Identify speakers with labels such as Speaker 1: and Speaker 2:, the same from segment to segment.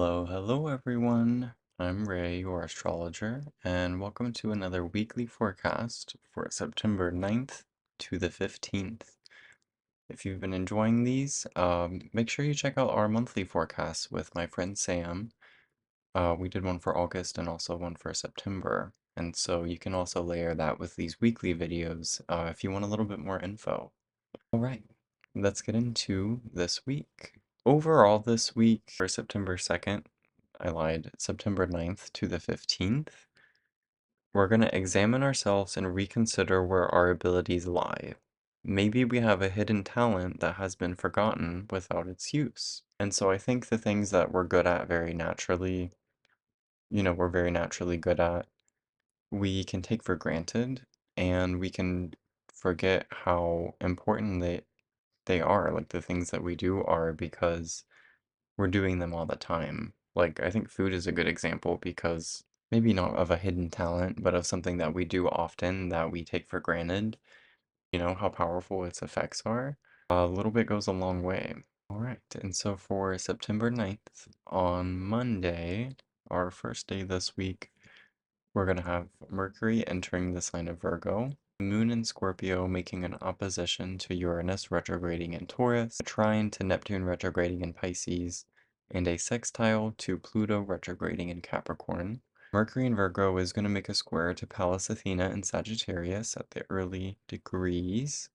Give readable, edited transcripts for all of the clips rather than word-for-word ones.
Speaker 1: Hello everyone. I'm Ray, your astrologer, and welcome to another weekly forecast for September 9th to the 15th. If you've been enjoying these, make sure you check out our monthly forecasts with my friend Sam. We did one for August and also one for September, and so you can also layer that with these weekly videos if you want a little bit more info. All right, let's get into this week. Overall, this week for September 2nd, I lied, September 9th to the 15th, we're going to examine ourselves and reconsider where our abilities lie. Maybe we have a hidden talent that has been forgotten without its use. And so I think the things that we're good at very naturally, we're very naturally good at, we can take for granted and we can forget how important they are, like the things that we do are, because we're doing them all the time. Like, I think food is a good example because maybe not of a hidden talent, but of something that we do often that we take for granted. You know how powerful its effects are? A little bit goes a long way. All right, and so for September 9th, on Monday, our first day this week, we're going to have Mercury entering the sign of Virgo, Moon in Scorpio making an opposition to Uranus retrograding in Taurus, a trine to Neptune retrograding in Pisces, and a sextile to Pluto retrograding in Capricorn. Mercury in Virgo is going to make a square to Pallas Athena in Sagittarius at the early degrees.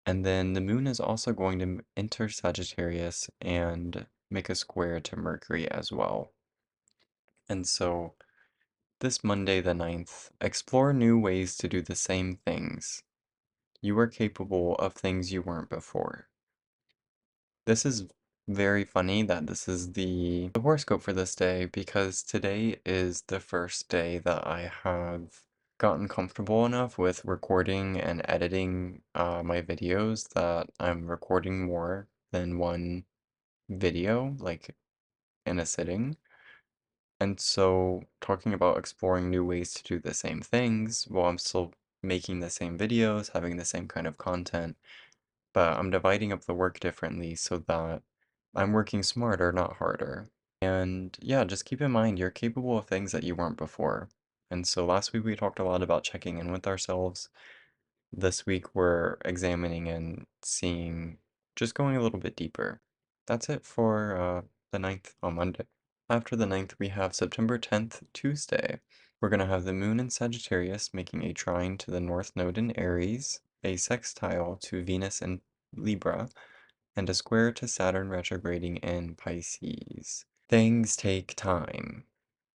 Speaker 1: And then the moon is also going to enter Sagittarius and make a square to Mercury as well. And so this Monday the 9th, explore new ways to do the same things. You are capable of things you weren't before. This is very funny that this is the horoscope for this day because today is the first day that I have gotten comfortable enough with recording and editing my videos that I'm recording more than one video, like in a sitting. And so, talking about exploring new ways to do the same things while I'm still making the same videos, having the same kind of content, but I'm dividing up the work differently so that I'm working smarter, not harder. And yeah, just keep in mind you're capable of things that you weren't before. And so last week we talked a lot about checking in with ourselves. This week we're examining and seeing, just going a little bit deeper. That's it for the 9th on Monday. After the 9th, we have September 10th, Tuesday. We're going to have the moon in Sagittarius making a trine to the north node in Aries, a sextile to Venus in Libra, and a square to Saturn retrograding in Pisces. Things take time.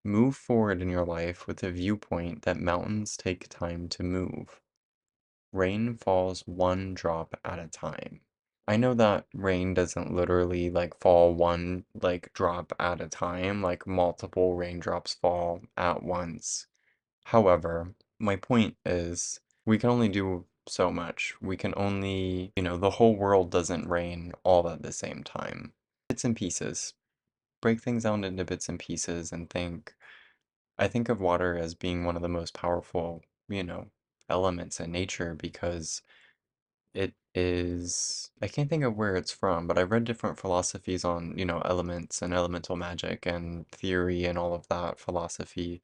Speaker 1: Move forward in your life with the viewpoint that mountains take time to move. Rain falls one drop at a time. I know that rain doesn't literally like fall one like drop at a time, like multiple raindrops fall at once. However, my point is we can only do so much. We can only, the whole world doesn't rain all at the same time. Bits and pieces. Break things down into bits and pieces and I think of water as being one of the most powerful, elements in nature because it is, I can't think of where it's from, but I've read different philosophies on, elements and elemental magic and theory and all of that philosophy.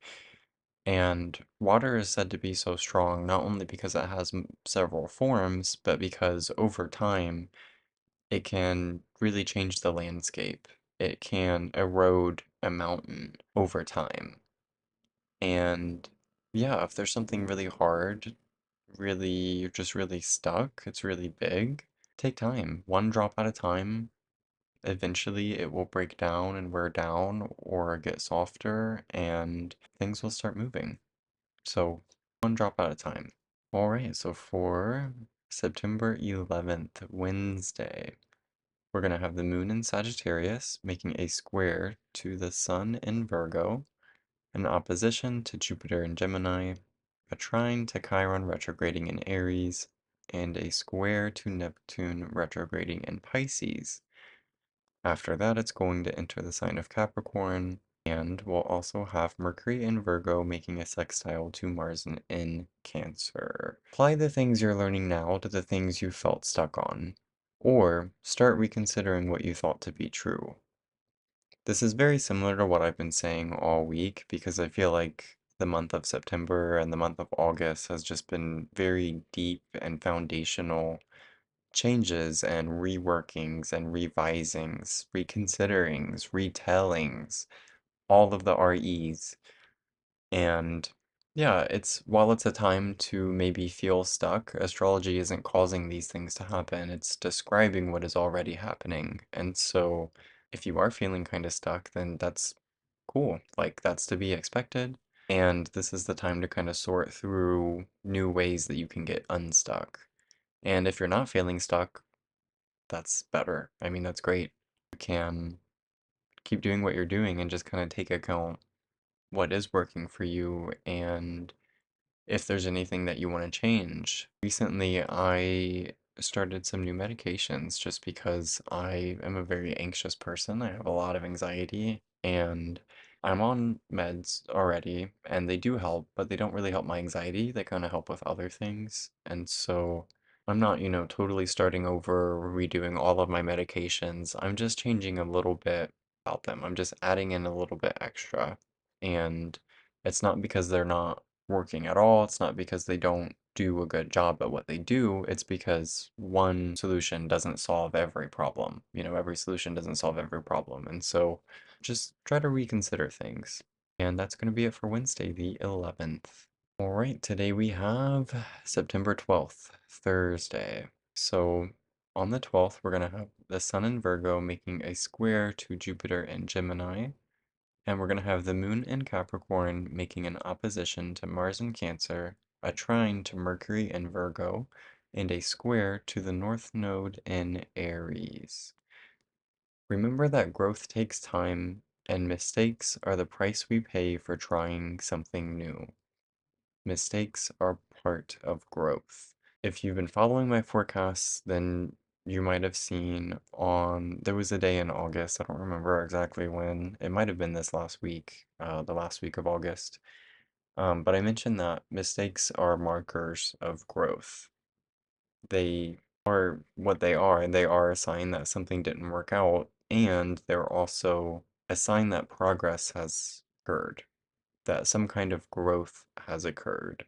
Speaker 1: And water is said to be so strong, not only because it has several forms, but because over time it can really change the landscape. It can erode a mountain over time. And yeah, if there's something really hard, really, you're just really stuck, it's really big, take time, one drop at a time. Eventually it will break down and wear down or get softer and things will start moving. So one drop at a time. All right, so for September 11th, Wednesday, we're going to have the moon in Sagittarius making a square to the sun in Virgo, an opposition to Jupiter in Gemini, a trine to Chiron retrograding in Aries, and a square to Neptune retrograding in Pisces. After that, it's going to enter the sign of Capricorn, and we'll also have Mercury in Virgo making a sextile to Mars in Cancer. Apply the things you're learning now to the things you felt stuck on, or start reconsidering what you thought to be true. This is very similar to what I've been saying all week because I feel like the month of September and the month of August has just been very deep and foundational changes and reworkings and revisings, reconsiderings, retellings, all of the REs. And yeah, while it's a time to maybe feel stuck, astrology isn't causing these things to happen. It's describing what is already happening. And so if you are feeling kind of stuck, then that's cool. Like that's to be expected. And this is the time to kind of sort through new ways that you can get unstuck. And if you're not feeling stuck, that's better. I mean, that's great. You can keep doing what you're doing and just kind of take account what is working for you and if there's anything that you want to change. Recently, I started some new medications just because I am a very anxious person. I have a lot of anxiety and I'm on meds already and they do help, but they don't really help my anxiety. They kind of help with other things. And so I'm not, totally starting over, redoing all of my medications. I'm just changing a little bit about them. I'm just adding in a little bit extra. And it's not because they're not working at all. It's not because they don't do a good job at what they do. It's because one solution doesn't solve every problem. Every solution doesn't solve every problem. And so just try to reconsider things. And that's going to be it for Wednesday, the 11th. All right, today we have September 12th, Thursday. So on the 12th, we're going to have the Sun in Virgo making a square to Jupiter in Gemini. And we're going to have the Moon in Capricorn making an opposition to Mars in Cancer, a trine to Mercury in Virgo, and a square to the North Node in Aries. Remember that growth takes time, and mistakes are the price we pay for trying something new. Mistakes are part of growth. If you've been following my forecasts, then you might have seen there was a day in August, I don't remember exactly when, it might have been this last week, the last week of August, but I mentioned that mistakes are markers of growth. They are what they are, and they are a sign that something didn't work out, and they're also a sign that progress has occurred, that some kind of growth has occurred.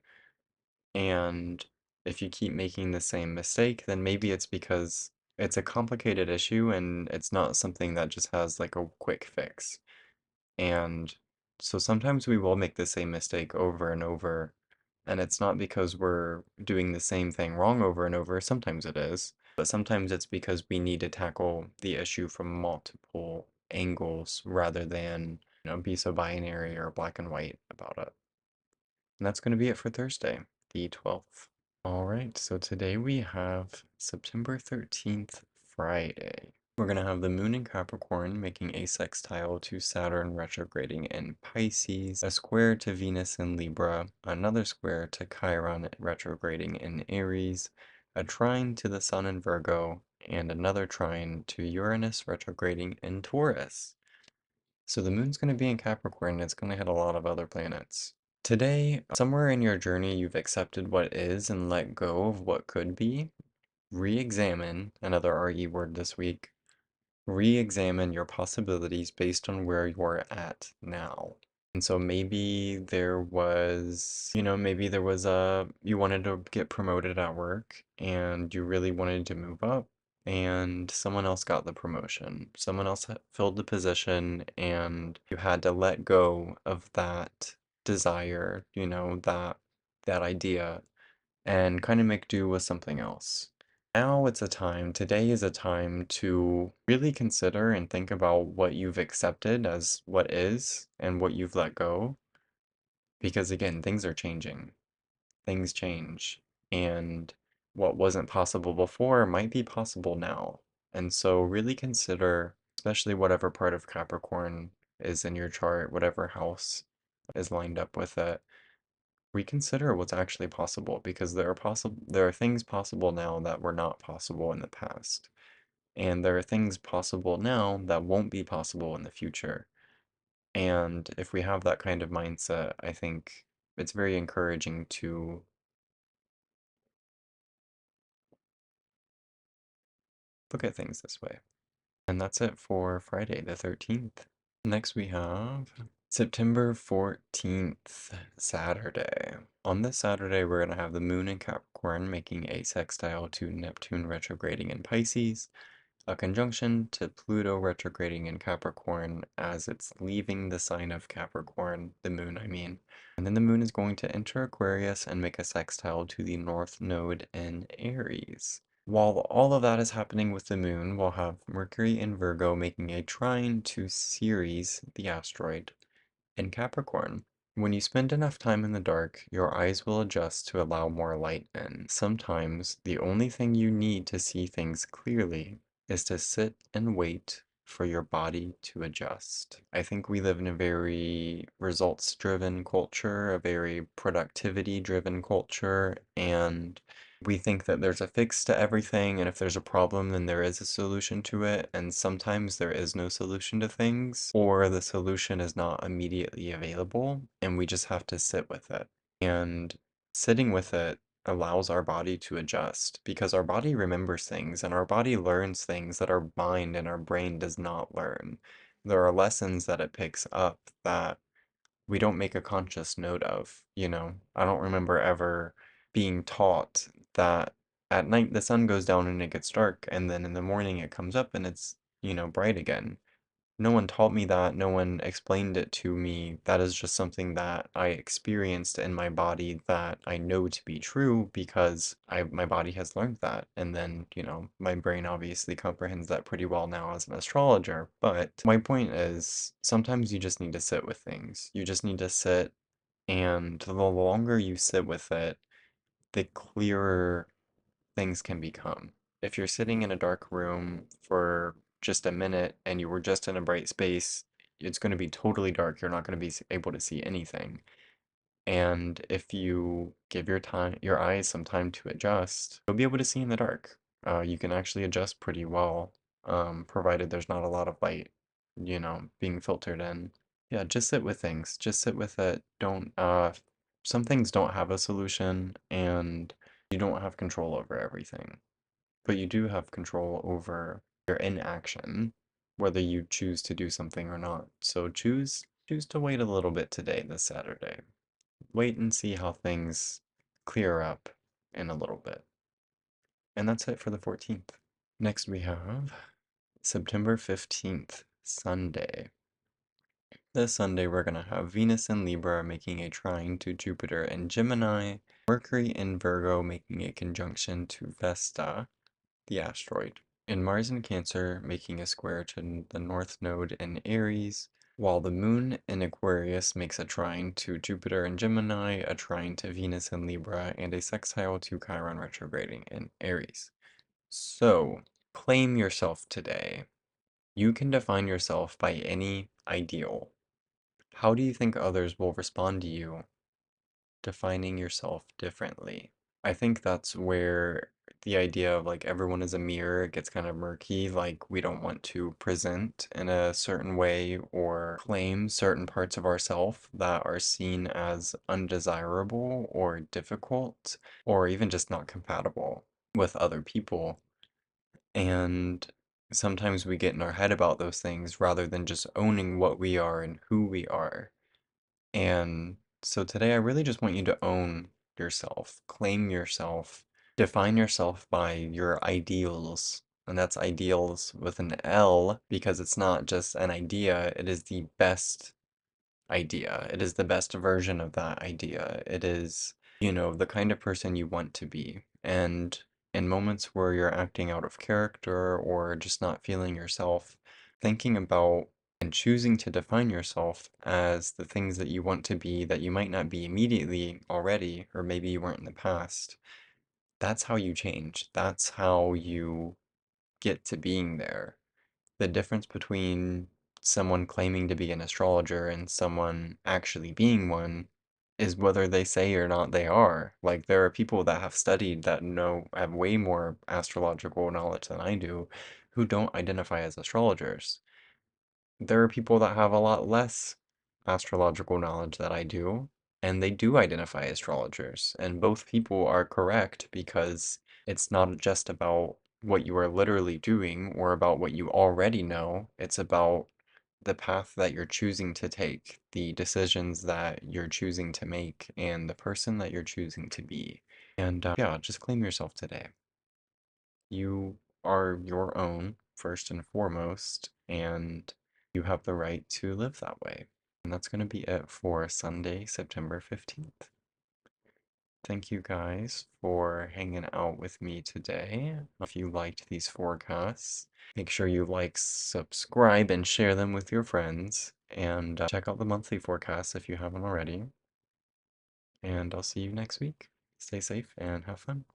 Speaker 1: And if you keep making the same mistake, then maybe it's because it's a complicated issue and it's not something that just has like a quick fix. And so sometimes we will make the same mistake over and over. And it's not because we're doing the same thing wrong over and over. Sometimes it is. But sometimes it's because we need to tackle the issue from multiple angles rather than, be so binary or black and white about it. And that's going to be it for Thursday, the 12th. All right, so today we have September 13th, Friday. We're going to have the Moon in Capricorn making a sextile to Saturn retrograding in Pisces, a square to Venus in Libra, another square to Chiron retrograding in Aries, a trine to the Sun in Virgo, and another trine to Uranus retrograding in Taurus. So the Moon's going to be in Capricorn and it's going to hit a lot of other planets. Today, somewhere in your journey, you've accepted what is and let go of what could be. Re-examine, another RE word this week, re-examine your possibilities based on where you're at now. And so maybe there was you wanted to get promoted at work and you really wanted to move up and someone else got the promotion. Someone else filled the position and you had to let go of that desire, that idea and kind of make do with something else. Today is a time to really consider and think about what you've accepted as what is and what you've let go. Because again, things are changing. Things change. And what wasn't possible before might be possible now. And so really consider, especially whatever part of Capricorn is in your chart, whatever house is lined up with it, reconsider what's actually possible because there are things possible now that were not possible in the past. And there are things possible now that won't be possible in the future. And if we have that kind of mindset, I think it's very encouraging to look at things this way. And that's it for Friday the 13th. Next we have September 14th, Saturday. On this Saturday, we're going to have the moon in Capricorn making a sextile to Neptune retrograding in Pisces, a conjunction to Pluto retrograding in Capricorn as it's leaving the sign of Capricorn, the moon, I mean. And then the moon is going to enter Aquarius and make a sextile to the North Node in Aries. While all of that is happening with the moon, we'll have Mercury in Virgo making a trine to Ceres, the asteroid, in Capricorn. When you spend enough time in the dark, your eyes will adjust to allow more light in. Sometimes the only thing you need to see things clearly is to sit and wait for your body to adjust. I think we live in a very results-driven culture, a very productivity-driven culture, and we think that there's a fix to everything, and if there's a problem, then there is a solution to it, and sometimes there is no solution to things, or the solution is not immediately available, and we just have to sit with it. And sitting with it allows our body to adjust because our body remembers things and our body learns things that our mind and our brain does not learn. There are lessons that it picks up that we don't make a conscious note of, you know. I don't remember ever being taught that at night the sun goes down and it gets dark, and then in the morning it comes up and it's, bright again. No one taught me that, no one explained it to me. That is just something that I experienced in my body that I know to be true because my body has learned that. And then, my brain obviously comprehends that pretty well now as an astrologer. But my point is, sometimes you just need to sit with things. You just need to sit, and the longer you sit with it, the clearer things can become. If you're sitting in a dark room for just a minute and you were just in a bright space, it's going to be totally dark. You're not going to be able to see anything. And if you give your eyes some time to adjust, you'll be able to see in the dark. You can actually adjust pretty well, provided there's not a lot of light, being filtered in. Yeah, just sit with things. Just sit with it. Don't, some things don't have a solution, and you don't have control over everything. But you do have control over your inaction, whether you choose to do something or not. So choose to wait a little bit today, this Saturday. Wait and see how things clear up in a little bit. And that's it for the 14th. Next we have September 15th, Sunday. This Sunday we're going to have Venus in Libra making a trine to Jupiter in Gemini, Mercury in Virgo making a conjunction to Vesta, the asteroid, and Mars in Cancer making a square to the North Node in Aries, while the Moon in Aquarius makes a trine to Jupiter in Gemini, a trine to Venus in Libra, and a sextile to Chiron retrograding in Aries. So, claim yourself today. You can define yourself by any ideal. How do you think others will respond to you defining yourself differently? I think that's where the idea of like everyone is a mirror gets kind of murky. Like we don't want to present in a certain way or claim certain parts of ourselves that are seen as undesirable or difficult or even just not compatible with other people. And sometimes we get in our head about those things rather than just owning what we are and who we are. And so today I really just want you to own yourself, claim yourself, define yourself by your ideals. And that's ideals with an L because it's not just an idea, it is the best idea. It is the best version of that idea. It is, the kind of person you want to be. And in moments where you're acting out of character or just not feeling yourself, thinking about and choosing to define yourself as the things that you want to be that you might not be immediately already, or maybe you weren't in the past, that's how you change. That's how you get to being there. The difference between someone claiming to be an astrologer and someone actually being one is whether they say or not they are. Like, there are people that have studied that have way more astrological knowledge than I do who don't identify as astrologers. There are people that have a lot less astrological knowledge that I do, and they do identify as astrologers. And both people are correct because it's not just about what you are literally doing or about what you already know. It's about the path that you're choosing to take, the decisions that you're choosing to make, and the person that you're choosing to be. And yeah, just claim yourself today. You are your own, first and foremost, and you have the right to live that way. And that's going to be it for Sunday, September 15th. Thank you guys for hanging out with me today. If you liked these forecasts, make sure you like, subscribe, and share them with your friends. And check out the monthly forecasts if you haven't already. And I'll see you next week. Stay safe and have fun.